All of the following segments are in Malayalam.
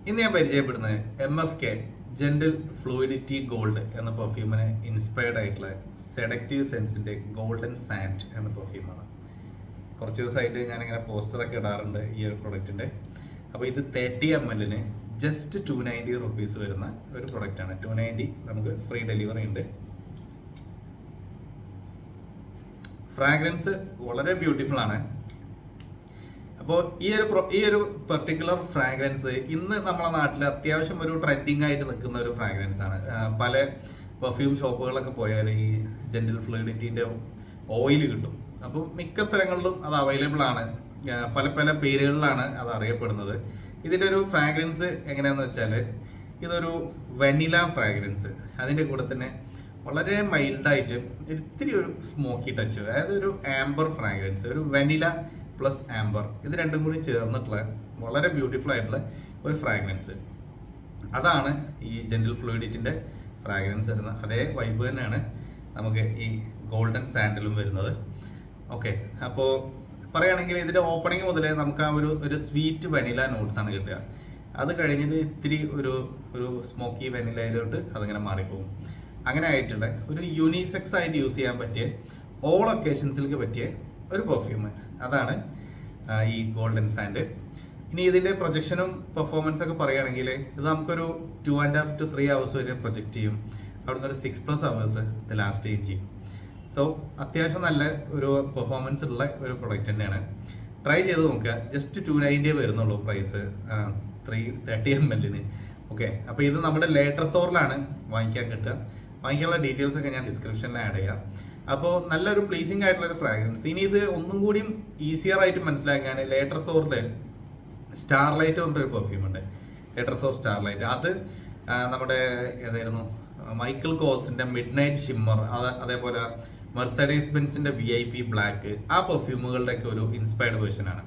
ഇന്ന് ഞാൻ പരിചയപ്പെടുന്നത് MFK ജെന്റിൽ ഫ്ലൂയിഡിറ്റി ഗോൾഡ് എന്ന പെർഫ്യൂമിനെ ഇൻസ്പയർഡ് ആയിട്ടുള്ള സെഡക്റ്റീവ് സെൻസിന്റെ ഗോൾഡൻ സാൻഡ് എന്ന പെർഫ്യൂമാണ്. കുറച്ച് ദിവസമായിട്ട് ഞാനിങ്ങനെ പോസ്റ്ററൊക്കെ ഇടാറുണ്ട് ഈ ഒരു പ്രൊഡക്റ്റിന്റെ. അപ്പോൾ ഇത് 30 ml ജസ്റ്റ് 290 റുപ്പീസ് വരുന്ന ഒരു പ്രൊഡക്റ്റാണ്. 290 നമുക്ക് ഫ്രീ ഡെലിവറി ഉണ്ട്. ഫ്രാഗ്രൻസ് വളരെ ബ്യൂട്ടിഫുൾ ആണ്. അപ്പോൾ ഈ ഒരു പെർട്ടിക്കുലർ ഫ്രാഗ്രൻസ് ഇന്ന് നമ്മളെ നാട്ടിൽ അത്യാവശ്യം ഒരു ട്രെൻഡിങ് ആയിട്ട് നിൽക്കുന്ന ഒരു ഫ്രാഗ്രൻസ് ആണ്. പല പെർഫ്യൂം ഷോപ്പുകളൊക്കെ പോയാൽ ഈ ജെന്റിൽ ഫ്ലൂയിഡിറ്റിന്റെ ഓയിൽ കിട്ടും. അപ്പോൾ മിക്ക സ്ഥലങ്ങളിലും അത് അവൈലബിൾ ആണ്. പല പല പേരുകളിലാണ് അത് അറിയപ്പെടുന്നത്. ഇതിൻ്റെ ഒരു ഫ്രാഗ്രൻസ് എങ്ങനെയാണെന്ന് വെച്ചാൽ ഇതൊരു വനില ഫ്രാഗ്രൻസ്, അതിൻ്റെ കൂടെ തന്നെ വളരെ മൈൽഡായിട്ട് ഇത്തിരി ഒരു സ്മോക്കി ടച്ച്, അതായത് ഒരു ആംബർ ഫ്രാഗ്രൻസ്, ഒരു വനില പ്ലസ് ആംബർ, ഇത് രണ്ടും കൂടി ചേർന്നിട്ടുള്ള വളരെ ബ്യൂട്ടിഫുൾ ആയിട്ടുള്ള ഒരു ഫ്രാഗ്രൻസ്. അതാണ് ഈ ജെന്റിൽ ഫ്ലൂയിഡിറ്റിന്റെ ഫ്രാഗ്രൻസ് വരുന്നത്. അതേ വൈബ് തന്നെയാണ് നമുക്ക് ഈ ഗോൾഡൻ സാൻഡലും വരുന്നത്. ഓക്കെ, അപ്പോൾ പറയുകയാണെങ്കിൽ ഇതിന്റെ ഓപ്പണിംഗ് മുതലേ നമുക്ക് ആ ഒരു സ്വീറ്റ് വനില നോട്ട്സ് ആണ് കിട്ടുക. അത് കഴിഞ്ഞിട്ട് ഇത്തിരി ഒരു സ്മോക്കി വനിലയിലോട്ട് അതിങ്ങനെ മാറിപ്പോകും. അങ്ങനെ ആയിട്ടുള്ള ഒരു യൂണിസെക്സ് ആയിട്ട് യൂസ് ചെയ്യാൻ പറ്റിയ ഓൾ ഒക്കേഷൻസിലേക്ക് പറ്റിയ ഒരു പെർഫ്യൂം, അതാണ് ഈ ഗോൾഡൻ സാൻഡ്. ഇനി ഇതിന്റെ പ്രൊജക്ഷനും പെർഫോമൻസ് ഒക്കെ പറയുകയാണെങ്കിൽ ഇത് നമുക്കൊരു 2.5 to 3 hours വരെ പ്രൊജക്റ്റ് ചെയ്യും. അവിടുന്ന് ഒരു 6+ hours ഇത് ലാസ്റ്റ് ചെയ്യും. സോ അത്യാവശ്യം നല്ല ഒരു പെർഫോമൻസ് ഉള്ള ഒരു പ്രൊഡക്റ്റ് തന്നെയാണ്. ട്രൈ ചെയ്ത് നോക്കുക. ജസ്റ്റ് 290 വരുന്നുള്ളൂ പ്രൈസ് 30 ml. ഓക്കെ, അപ്പോൾ ഇത് നമ്മുടെ ലേറ്റർ സ്റ്റോറിലാണ് വാങ്ങിക്കാൻ കിട്ടുക. വാങ്ങിക്കാനുള്ള ഡീറ്റെയിൽസ് ഒക്കെ ഞാൻ ഡിസ്ക്രിപ്ഷനിൽ ആഡ് ചെയ്യാം. അപ്പോൾ നല്ലൊരു പ്ലീസിങ് ആയിട്ടുള്ള ഒരു ഫ്രാഗ്രൻസ്. ഇനി ഇത് ഒന്നും കൂടിയും ഈസിയർ ആയിട്ട് മനസ്സിലാക്കാൻ ലേറ്റർ സ്റ്റോറിൽ സ്റ്റാർലൈറ്റ് കൊണ്ടൊരു പെർഫ്യൂം ഉണ്ട്, ലേറ്റർ സ്റ്റോർ സ്റ്റാർലൈറ്റ്. അത് നമ്മുടെ ഏതായിരുന്നു മൈക്കിൾ കോസിന്റെ മിഡ് നൈറ്റ് ഷിമ്മർ, അതേപോലെ മെർസഡീസ് ബെൻസിന്റെ VIP ബ്ലാക്ക്, ആ പെർഫ്യൂമുകളുടെ ഒക്കെ ഒരു ഇൻസ്പയർഡ് വേർഷൻ ആണ്.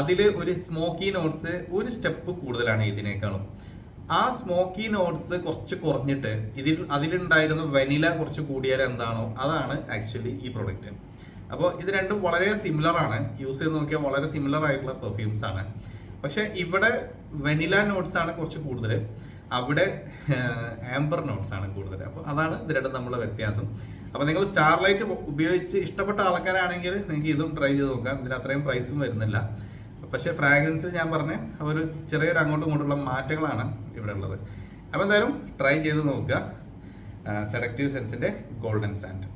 അതിൽ ഒരു സ്മോക്കി നോട്ട്സ് ഒരു സ്റ്റെപ്പ് കൂടുതലാണ് ഇതിനേക്കാളും. ആ സ്മോക്കി നോട്ട്സ് കുറച്ച് കുറഞ്ഞിട്ട് അതിലുണ്ടായിരുന്ന വനില കുറച്ച് കൂടിയാൽ എന്താണോ അതാണ് ആക്ച്വലി ഈ പ്രൊഡക്റ്റ്. അപ്പോൾ ഇത് രണ്ടും വളരെ സിമിലർ ആണ്. യൂസ് ചെയ്ത് നോക്കിയാൽ വളരെ സിമിലർ ആയിട്ടുള്ള പെർഫ്യൂംസ് ആണ്. പക്ഷെ ഇവിടെ വനില നോട്ട്സ് ആണ് കുറച്ച് കൂടുതൽ, അവിടെ ആംബർ നോട്ട്സ് ആണ് കൂടുതൽ. അപ്പോൾ അതാണ് ഇത് രണ്ടും തമ്മിലുള്ള വ്യത്യാസം. അപ്പോൾ നിങ്ങൾ സ്റ്റാർലൈറ്റ് ഉപയോഗിച്ച് ഇഷ്ടപ്പെട്ട ആൾക്കാരാണെങ്കിൽ നിങ്ങൾക്ക് ഇതും ട്രൈ ചെയ്ത് നോക്കാം. ഇതിന് അത്രയും പ്രൈസും വരുന്നില്ല. പക്ഷേ ഫ്രാഗ്രൻസ് ഞാൻ പറഞ്ഞ ഒരു ചെറിയൊരു അങ്ങോട്ടും ഇങ്ങോട്ടുള്ള മാറ്റങ്ങളാണ് ഇവിടെ ഉള്ളത്. അപ്പോൾ എന്തായാലും ട്രൈ ചെയ്ത് നോക്കുക സെഡക്റ്റീവ് സെൻസിന്റെ ഗോൾഡൻ സാൻഡ്.